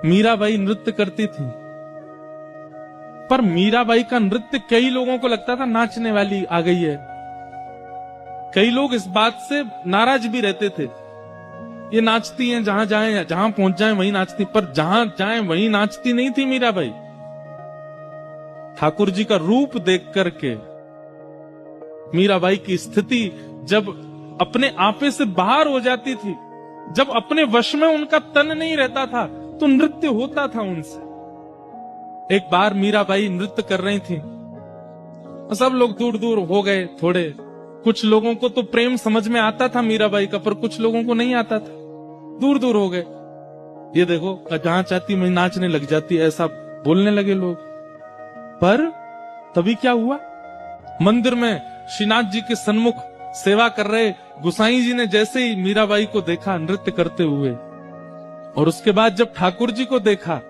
मीराबाई नृत्य करती थी, पर मीराबाई का नृत्य कई लोगों को लगता था नाचने वाली आ गई है। कई लोग इस बात से नाराज भी रहते थे, ये नाचती हैं जहां जाए, जहां पहुंच जाए वहीं नाचती, पर जहां जाए वहीं नाचती नहीं थी मीराबाई। ठाकुर जी का रूप देख करके मीराबाई की स्थिति जब अपने आपे से बाहर हो जाती थी, जब अपने वश में उनका तन नहीं रहता था, तो नृत्य होता था उनसे। एक बार मीराबाई नृत्य कर रही थी, सब लोग दूर दूर हो गए थोड़े। कुछ लोगों को तो प्रेम समझ में आता था मीराबाई का, पर कुछ लोगों को नहीं आता था, दूर दूर हो गए। ये देखो जहां चाहती मैं नाचने लग जाती, ऐसा बोलने लगे लोग। पर तभी क्या हुआ, मंदिर में श्रीनाथ जी के सन्मुख सेवा कर रहे गुसाई जी ने जैसे ही मीराबाई को देखा नृत्य करते हुए, और उसके बाद जब ठाकुर जी को देखा,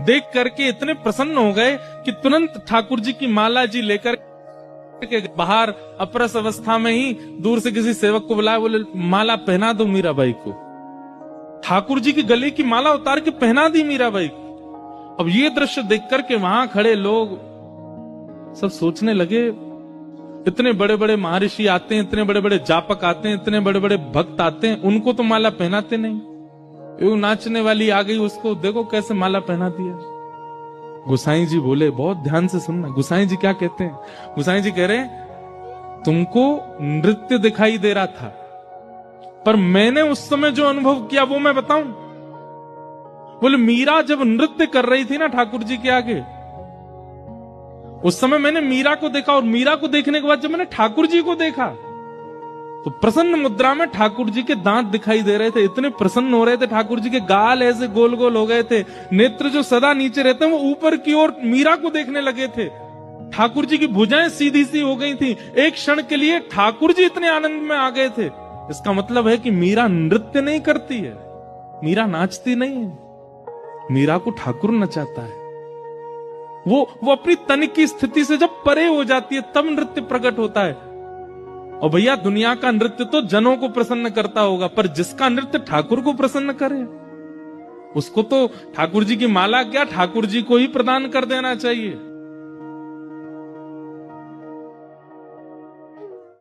देख करके इतने प्रसन्न हो गए कि तुरंत ठाकुर जी की माला जी लेकर के बाहर अपरस अवस्था में ही दूर से किसी सेवक को बुलाया, बोले माला पहना दो मीराबाई को। ठाकुर जी की गले की माला उतार के पहना दी मीराबाई को। अब ये दृश्य देख करके वहां खड़े लोग सब सोचने लगे, इतने बड़े बड़े महर्षि आते हैं, इतने बड़े बड़े जापक आते हैं, इतने बड़े बड़े भक्त आते हैं, उनको तो माला पहनाते नहीं, ये नाचने वाली आ गई, उसको देखो कैसे माला पहना दिया। गुसाई जी बोले, बहुत ध्यान से सुनना, गुसाई जी क्या कहते हैं। गुसाई जी कह रहे हैं, तुमको नृत्य दिखाई दे रहा था, पर मैंने उस समय जो अनुभव किया वो मैं बताऊं। बोले मीरा जब नृत्य कर रही थी ना ठाकुर जी के आगे, उस समय मैंने मीरा को देखा, और मीरा को देखने के बाद जब मैंने ठाकुर जी को देखा, तो प्रसन्न मुद्रा में ठाकुर जी के दांत दिखाई दे रहे थे, इतने प्रसन्न हो रहे थे। ठाकुर जी के गाल ऐसे गोल गोल हो गए थे, नेत्र जो सदा नीचे रहते हैं वो ऊपर की ओर मीरा को देखने लगे थे। ठाकुर जी की भुजाएं सीधी सी हो गई थी। एक क्षण के लिए ठाकुर जी इतने आनंद में आ गए थे। इसका मतलब है कि मीरा नृत्य नहीं करती है, मीरा नाचती नहीं है, मीरा को ठाकुर नचाता है। वो अपनी तन की स्थिति से जब परे हो जाती है तब नृत्य प्रकट होता है। और भैया दुनिया का नृत्य तो जनों को प्रसन्न करता होगा, पर जिसका नृत्य ठाकुर को प्रसन्न करे उसको तो ठाकुर जी की माला क्या ठाकुर जी को ही प्रदान कर देना चाहिए।